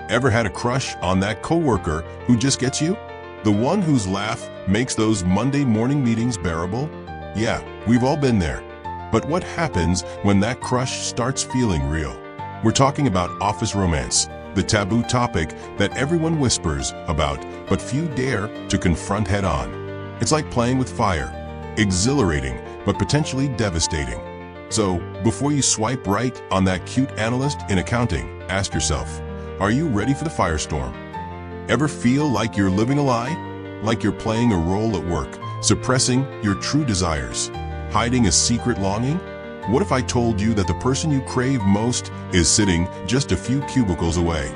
Ever had a crush on that coworker who just gets you? The one whose laugh makes those Monday morning meetings bearable? Yeah, we've all been there. But what happens when that crush starts feeling real? We're talking about office romance, the taboo topic that everyone whispers about, but few dare to confront head-on. It's like playing with fire, exhilarating, but potentially devastating. So, before you swipe right on that cute analyst in accounting, ask yourself, are you ready for the firestorm? Ever feel like you're living a lie? Like you're playing a role at work, suppressing your true desires, hiding a secret longing? What if I told you that the person you crave most is sitting just a few cubicles away?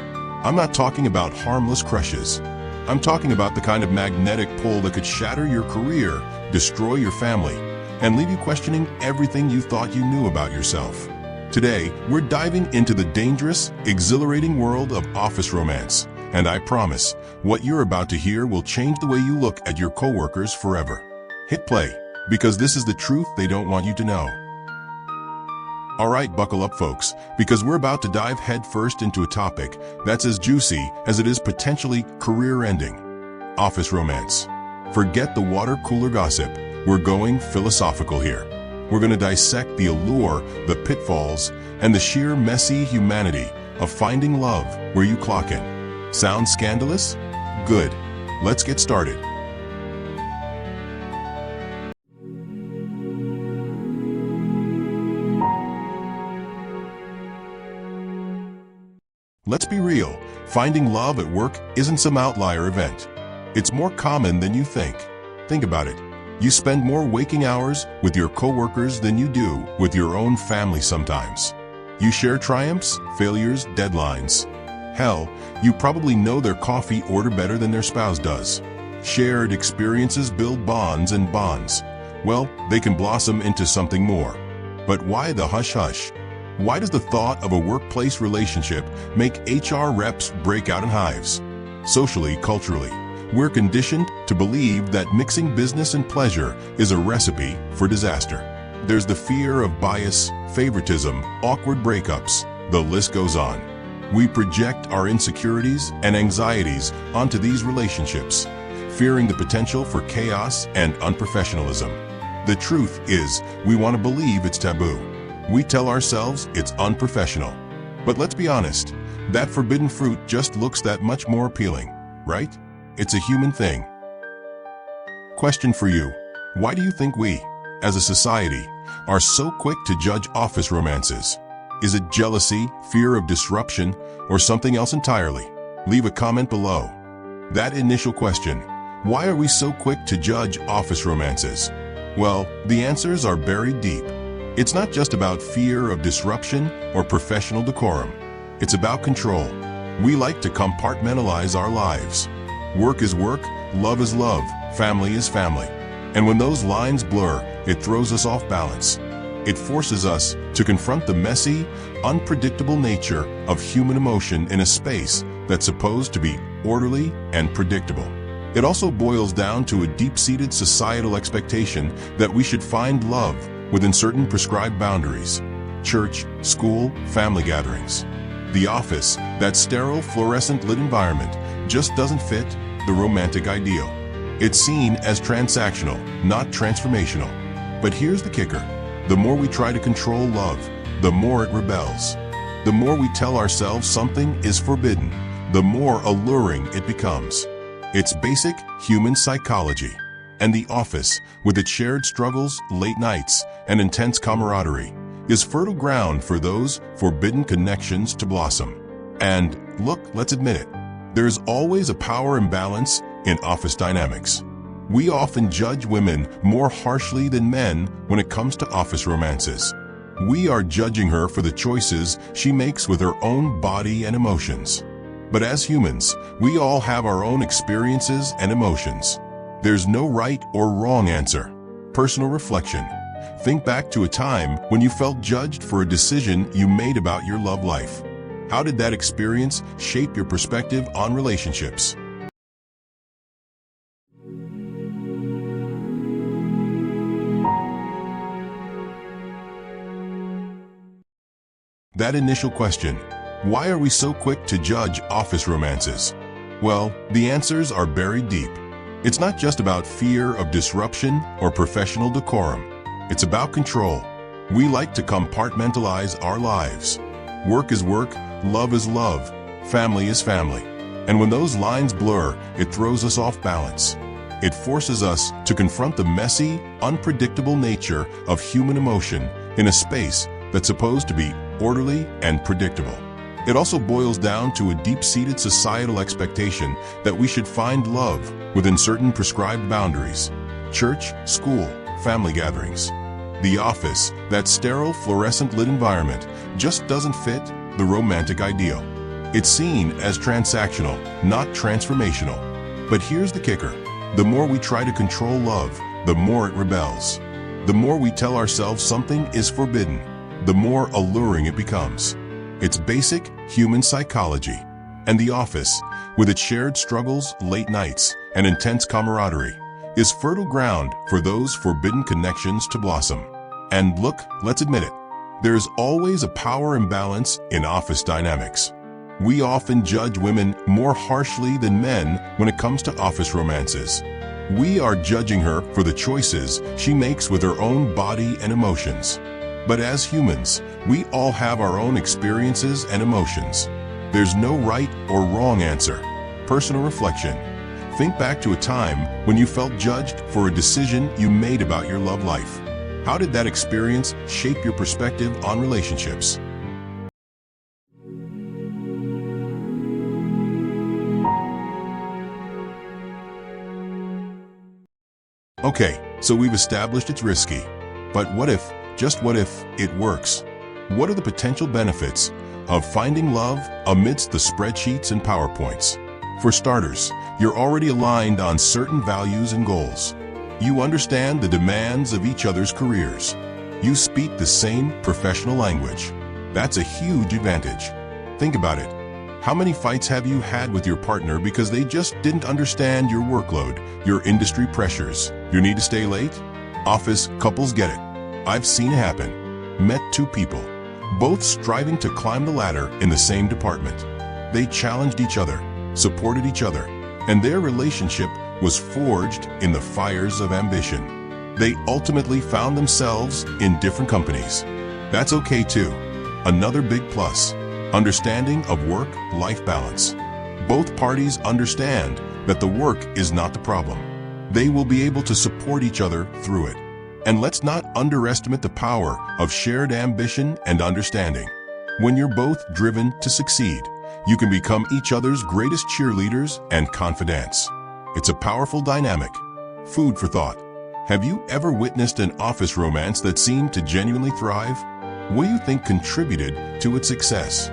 I'm not talking about harmless crushes. I'm talking about the kind of magnetic pull that could shatter your career, destroy your family, and leave you questioning everything you thought you knew about yourself. Today, we're diving into the dangerous, exhilarating world of office romance. And I promise, what you're about to hear will change the way you look at your coworkers forever. Hit play, because this is the truth they don't want you to know. All right, buckle up, folks, because we're about to dive headfirst into a topic that's as juicy as it is potentially career-ending. Office romance. Forget the water cooler gossip. We're going philosophical here. We're going to dissect the allure, the pitfalls, and the sheer messy humanity of finding love where you clock in. Sounds scandalous? Good. Let's get started. Let's be real. Finding love at work isn't some outlier event. It's more common than you think. Think about it. You spend more waking hours with your coworkers than you do with your own family sometimes. You share triumphs, failures, deadlines. Hell, you probably know their coffee order better than their spouse does. Shared experiences build bonds, and bonds, well, they can blossom into something more. But why the hush-hush? Why does the thought of a workplace relationship make HR reps break out in hives? Socially, culturally, we're conditioned to believe that mixing business and pleasure is a recipe for disaster. There's the fear of bias, favoritism, awkward breakups. The list goes on. We project our insecurities and anxieties onto these relationships, fearing the potential for chaos and unprofessionalism. The truth is, we want to believe it's taboo. We tell ourselves it's unprofessional. But let's be honest, that forbidden fruit just looks that much more appealing, right? It's a human thing. Question for you. Why do you think we, as a society, are so quick to judge office romances? Is it jealousy, fear of disruption, or something else entirely? Leave a comment below. That initial question, why are we so quick to judge office romances? Well, the answers are buried deep. It's not just about fear of disruption or professional decorum. It's about control. We like to compartmentalize our lives. Work is work, love is love, family is family. And when those lines blur, it throws us off balance. It forces us to confront the messy, unpredictable nature of human emotion in a space that's supposed to be orderly and predictable. It also boils down to a deep-seated societal expectation that we should find love within certain prescribed boundaries. Church, school, family gatherings. The office, that sterile, fluorescent-lit environment, just doesn't fit the romantic ideal. It's seen as transactional, not transformational. But here's the kicker. The more we try to control love, the more it rebels. The more we tell ourselves something is forbidden, the more alluring it becomes. It's basic human psychology. And the office, with its shared struggles, late nights, and intense camaraderie, is fertile ground for those forbidden connections to blossom. And look, let's admit it, there's always a power imbalance in office dynamics. We often judge women more harshly than men when it comes to office romances. We are judging her for the choices she makes with her own body and emotions. But as humans, we all have our own experiences and emotions. There's no right or wrong answer. Personal reflection. Think back to a time when you felt judged for a decision you made about your love life. How did that experience shape your perspective on relationships? That initial question, Why are we so quick to judge office romances? Well, the answers are buried deep. It's not just about fear of disruption or professional decorum. It's about control. We like to compartmentalize our lives. Work is work, love is love, family is family. And when those lines blur, it throws us off balance. It forces us to confront the messy, unpredictable nature of human emotion in a space that's supposed to be orderly and predictable. It also boils down to a deep-seated societal expectation that we should find love within certain prescribed boundaries. Church, school, family gatherings. The office, that sterile, fluorescent-lit environment, just doesn't fit the romantic ideal. It's seen as transactional, not transformational. But here's the kicker. The more we try to control love, the more it rebels. The more we tell ourselves something is forbidden, the more alluring it becomes. It's basic human psychology. And the office, with its shared struggles, late nights, and intense camaraderie, is fertile ground for those forbidden connections to blossom. And look, let's admit it, there's always a power imbalance in office dynamics. We often judge women more harshly than men when it comes to office romances. We are judging her for the choices she makes with her own body and emotions. But as humans, we all have our own experiences and emotions. There's no right or wrong answer. Personal reflection. Think back to a time when you felt judged for a decision you made about your love life. How did that experience shape your perspective on relationships? Okay, so we've established it's risky. But what if, just what if, it works? What are the potential benefits of finding love amidst the spreadsheets and PowerPoints? For starters, you're already aligned on certain values and goals. You understand the demands of each other's careers. You speak the same professional language. That's a huge advantage. Think about it. How many fights have you had with your partner because they just didn't understand your workload, your industry pressures, your need to stay late? Office couples get it. I've seen it happen. Met two people, both striving to climb the ladder in the same department. They challenged each other, supported each other, and their relationship was forged in the fires of ambition. They ultimately found themselves in different companies. That's okay too. Another big plus. Understanding of work-life balance. Both parties understand that the work is not the problem. They will be able to support each other through it. And let's not underestimate the power of shared ambition and understanding. When you're both driven to succeed, you can become each other's greatest cheerleaders and confidants. It's a powerful dynamic. Food for thought. Have you ever witnessed an office romance that seemed to genuinely thrive? What do you think contributed to its success?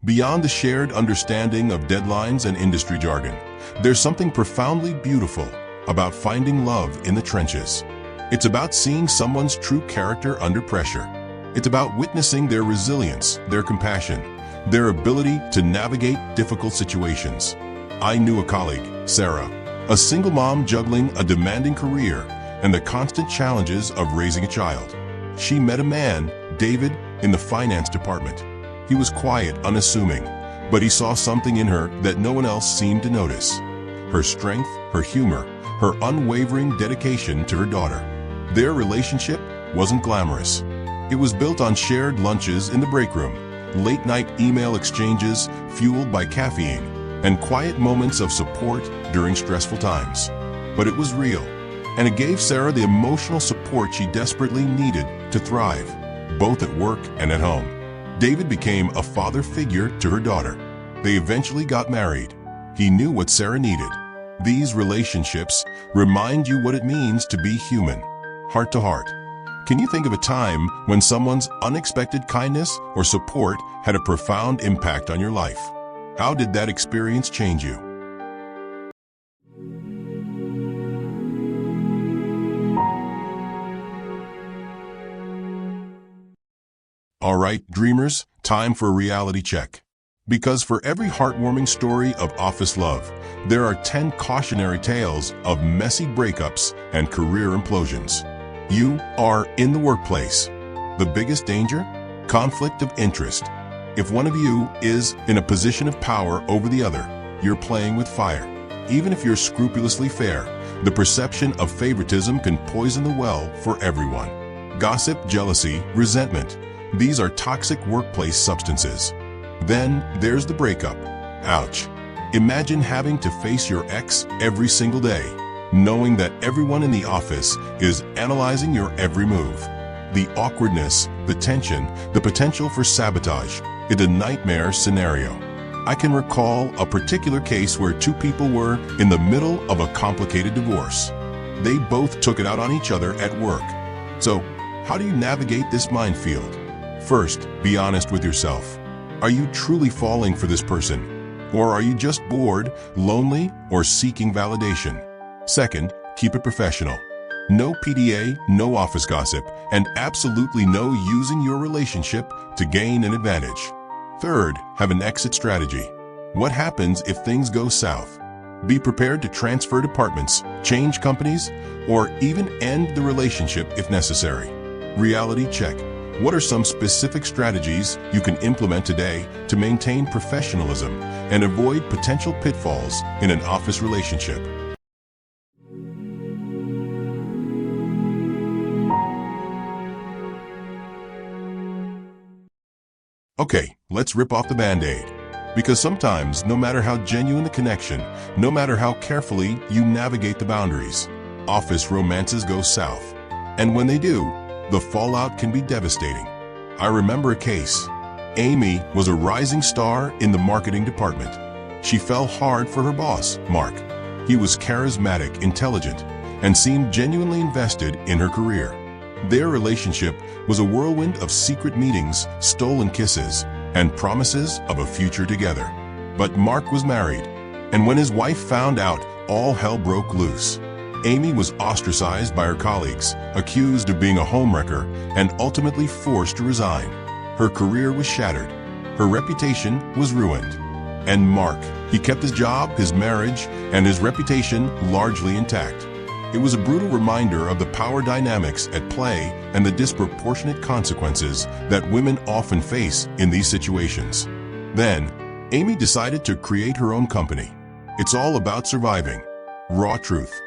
Beyond the shared understanding of deadlines and industry jargon, there's something profoundly beautiful about finding love in the trenches. It's about seeing someone's true character under pressure. It's about witnessing their resilience, their compassion, their ability to navigate difficult situations. I knew a colleague, Sarah, a single mom juggling a demanding career and the constant challenges of raising a child. She met a man, David, in the finance department. He was quiet, unassuming, but he saw something in her that no one else seemed to notice. Her strength, her humor, her unwavering dedication to her daughter. Their relationship wasn't glamorous. It was built on shared lunches in the break room, late-night email exchanges fueled by caffeine, and quiet moments of support during stressful times. But it was real, and it gave Sarah the emotional support she desperately needed to thrive, both at work and at home. David became a father figure to her daughter. They eventually got married. He knew what Sarah needed. These relationships remind you what it means to be human, heart to heart. Can you think of a time when someone's unexpected kindness or support had a profound impact on your life? How did that experience change you? All right, dreamers, time for a reality check. Because for every heartwarming story of office love, there are 10 cautionary tales of messy breakups and career implosions. You are in the workplace. The biggest danger? Conflict of interest. If one of you is in a position of power over the other, you're playing with fire. Even if you're scrupulously fair, the perception of favoritism can poison the well for everyone. Gossip, jealousy, resentment. These are toxic workplace substances. Then there's the breakup. Ouch. Imagine having to face your ex every single day, knowing that everyone in the office is analyzing your every move. The awkwardness, the tension, the potential for sabotage. It's a nightmare scenario. I can recall a particular case where two people were in the middle of a complicated divorce. They both took it out on each other at work. So, how do you navigate this minefield? First, be honest with yourself. Are you truly falling for this person? Or are you just bored, lonely, or seeking validation? Second, keep it professional. No PDA, no office gossip, and absolutely no using your relationship to gain an advantage. Third, have an exit strategy. What happens if things go south? Be prepared to transfer departments, change companies, or even end the relationship if necessary. Reality check. What are some specific strategies you can implement today to maintain professionalism and avoid potential pitfalls in an office relationship? Okay, let's rip off the Band-Aid. Because sometimes, no matter how genuine the connection, no matter how carefully you navigate the boundaries, office romances go south. And when they do, the fallout can be devastating. I remember a case. Amy was a rising star in the marketing department. She fell hard for her boss, Mark. He was charismatic, intelligent, and seemed genuinely invested in her career. Their relationship was a whirlwind of secret meetings, stolen kisses, and promises of a future together. But Mark was married, and when his wife found out, all hell broke loose. Amy was ostracized by her colleagues, accused of being a homewrecker, and ultimately forced to resign. Her career was shattered. Her reputation was ruined. And Mark, he kept his job, his marriage, and his reputation largely intact. It was a brutal reminder of the power dynamics at play and the disproportionate consequences that women often face in these situations. Then, Amy decided to create her own company. It's all about surviving. Raw truth.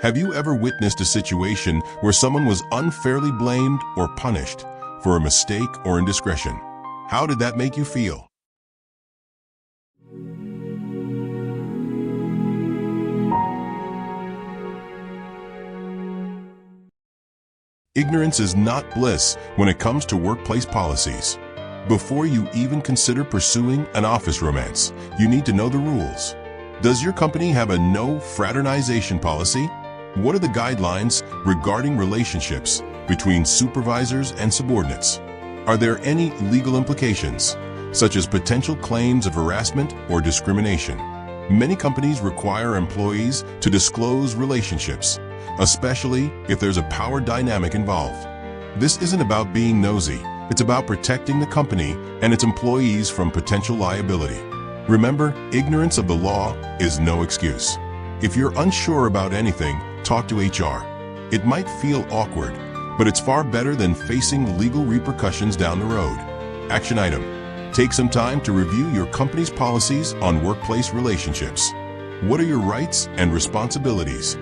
Have you ever witnessed a situation where someone was unfairly blamed or punished for a mistake or indiscretion? How did that make you feel? Ignorance is not bliss when it comes to workplace policies. Before you even consider pursuing an office romance, you need to know the rules. Does your company have a no fraternization policy? What are the guidelines regarding relationships between supervisors and subordinates? Are there any legal implications, such as potential claims of harassment or discrimination? Many companies require employees to disclose relationships, especially if there's a power dynamic involved. This isn't about being nosy, it's about protecting the company and its employees from potential liability. Remember, ignorance of the law is no excuse. If you're unsure about anything, talk to HR. It might feel awkward, but it's far better than facing legal repercussions down the road. Action item. Take some time to review your company's policies on workplace relationships. What are your rights and responsibilities?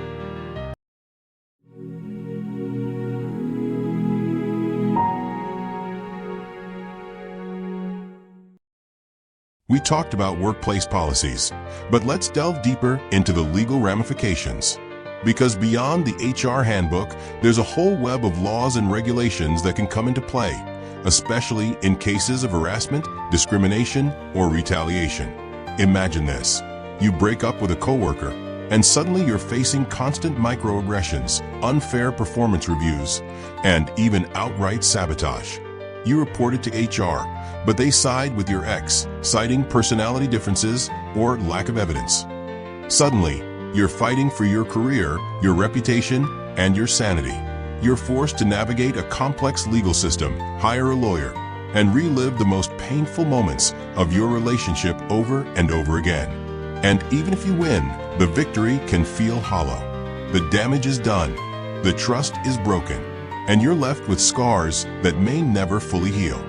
We talked about workplace policies, but let's delve deeper into the legal ramifications. Because beyond the HR handbook, there's a whole web of laws and regulations that can come into play, especially in cases of harassment, discrimination, or retaliation. Imagine this. You break up with a coworker, and suddenly you're facing constant microaggressions, unfair performance reviews, and even outright sabotage. You report it to HR, but they side with your ex, citing personality differences or lack of evidence. Suddenly, you're fighting for your career, your reputation, and your sanity. You're forced to navigate a complex legal system, hire a lawyer, and relive the most painful moments of your relationship over and over again. And even if you win, the victory can feel hollow. The damage is done, the trust is broken, and you're left with scars that may never fully heal.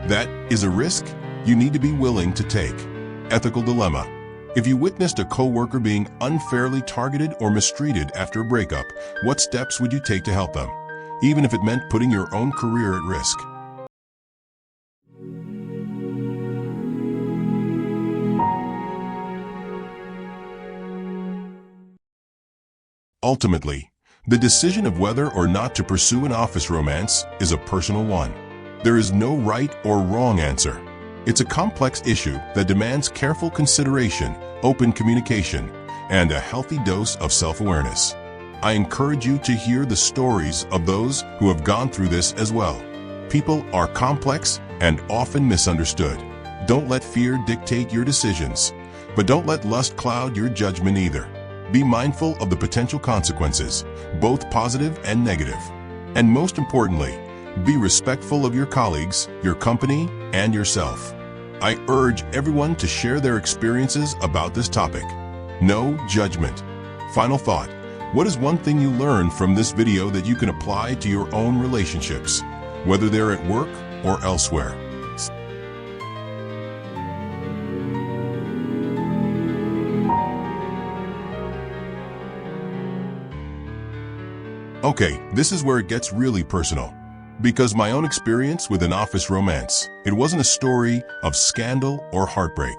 That is a risk you need to be willing to take. Ethical dilemma. If you witnessed a coworker being unfairly targeted or mistreated after a breakup, what steps would you take to help them, even if it meant putting your own career at risk? Ultimately, the decision of whether or not to pursue an office romance is a personal one. There is no right or wrong answer. It's a complex issue that demands careful consideration, open communication, and a healthy dose of self-awareness. I encourage you to hear the stories of those who have gone through this as well. People are complex and often misunderstood. Don't let fear dictate your decisions, but don't let lust cloud your judgment either. Be mindful of the potential consequences, both positive and negative. And most importantly, be respectful of your colleagues, your company, and yourself. I urge everyone to share their experiences about this topic. No judgment. Final thought. What is one thing you learned from this video that you can apply to your own relationships, whether they're at work or elsewhere? Okay, this is where it gets really personal. Because my own experience with an office romance, it wasn't a story of scandal or heartbreak.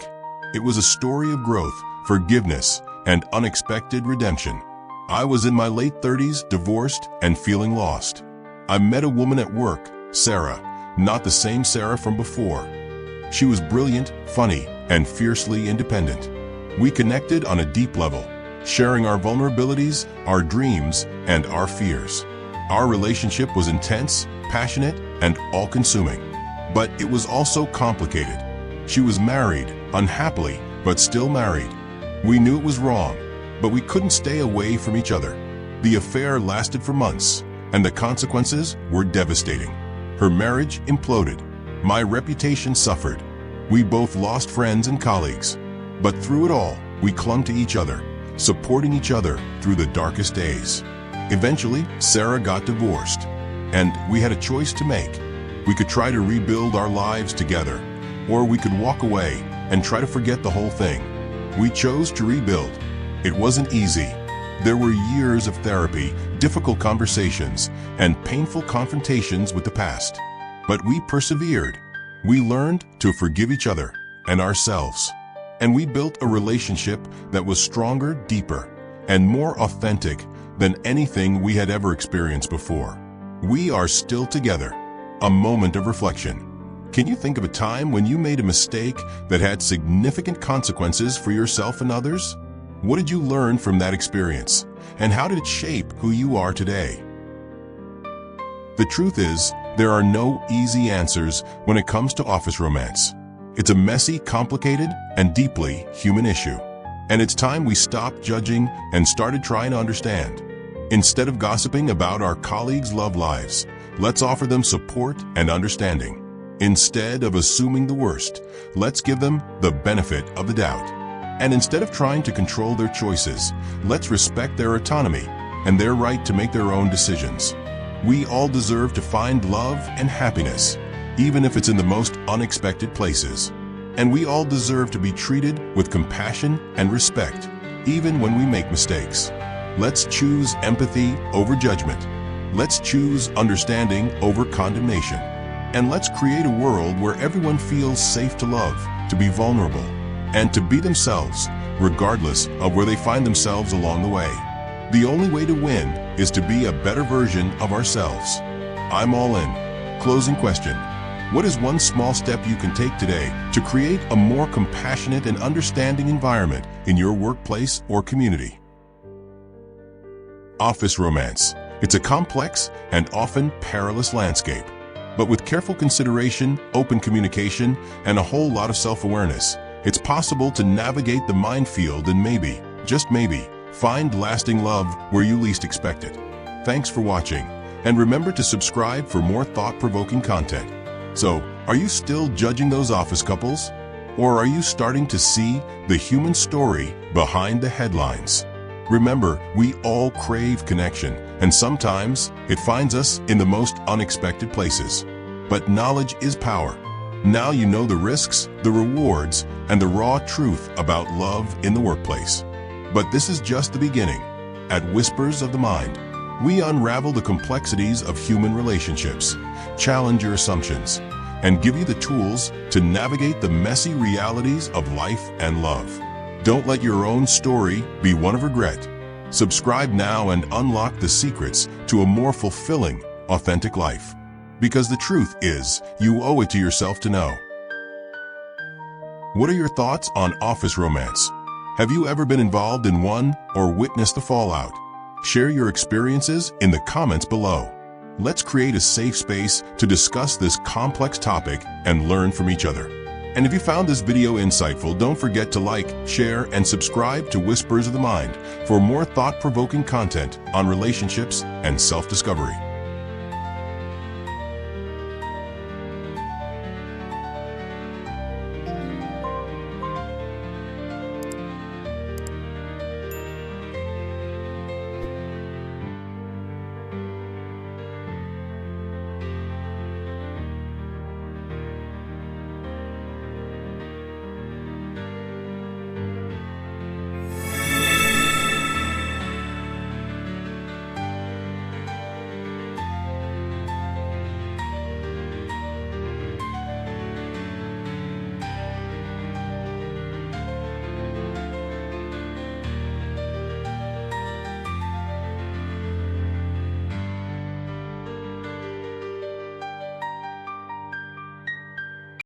It was a story of growth, forgiveness, and unexpected redemption. I was in my late 30s, divorced, and feeling lost. I met a woman at work, Sarah, not the same Sarah from before. She was brilliant, funny, and fiercely independent. We connected on a deep level, sharing our vulnerabilities, our dreams, and our fears. Our relationship was intense, passionate, and all-consuming. But it was also complicated. She was married, unhappily, but still married. We knew it was wrong, but we couldn't stay away from each other. The affair lasted for months, and the consequences were devastating. Her marriage imploded. My reputation suffered. We both lost friends and colleagues. But through it all, we clung to each other, supporting each other through the darkest days. Eventually, Sarah got divorced, and we had a choice to make. We could try to rebuild our lives together, or we could walk away and try to forget the whole thing. We chose to rebuild. It wasn't easy. There were years of therapy, difficult conversations, and painful confrontations with the past. But we persevered. We learned to forgive each other and ourselves. And we built a relationship that was stronger, deeper, and more authentic than anything we had ever experienced before. We are still together. A moment of reflection. Can you think of a time when you made a mistake that had significant consequences for yourself and others? What did you learn from that experience? And how did it shape who you are today? The truth is, there are no easy answers when it comes to office romance. It's a messy, complicated, and deeply human issue. And it's time we stopped judging and started trying to understand. Instead of gossiping about our colleagues' love lives, let's offer them support and understanding. Instead of assuming the worst, let's give them the benefit of the doubt. And instead of trying to control their choices, let's respect their autonomy and their right to make their own decisions. We all deserve to find love and happiness, even if it's in the most unexpected places. And we all deserve to be treated with compassion and respect, even when we make mistakes. Let's choose empathy over judgment. Let's choose understanding over condemnation. And let's create a world where everyone feels safe to love, to be vulnerable, and to be themselves, regardless of where they find themselves along the way. The only way to win is to be a better version of ourselves. I'm all in. Closing question. What is one small step you can take today to create a more compassionate and understanding environment in your workplace or community? Office romance. It's a complex and often perilous landscape. But with careful consideration, open communication, and a whole lot of self-awareness, it's possible to navigate the minefield and maybe, just maybe, find lasting love where you least expect it. Thanks for watching, and remember to subscribe for more thought-provoking content. So, Are you still judging those office couples? Or are you starting to see the human story behind the headlines? Remember, we all crave connection, and sometimes it finds us in the most unexpected places. But knowledge is power. Now you know the risks, the rewards, and the raw truth about love in the workplace. But this is just the beginning. At Whispers of the Mind, we unravel the complexities of human relationships, challenge your assumptions, and give you the tools to navigate the messy realities of life and love. Don't let your own story be one of regret. Subscribe now and unlock the secrets to a more fulfilling, authentic life. Because the truth is, you owe it to yourself to know. What are your thoughts on office romance? Have you ever been involved in one or witnessed the fallout? Share your experiences in the comments below. Let's create a safe space to discuss this complex topic and learn from each other. And if you found this video insightful, don't forget to like, share, and subscribe to Whispers of the Mind for more thought-provoking content on relationships and self-discovery.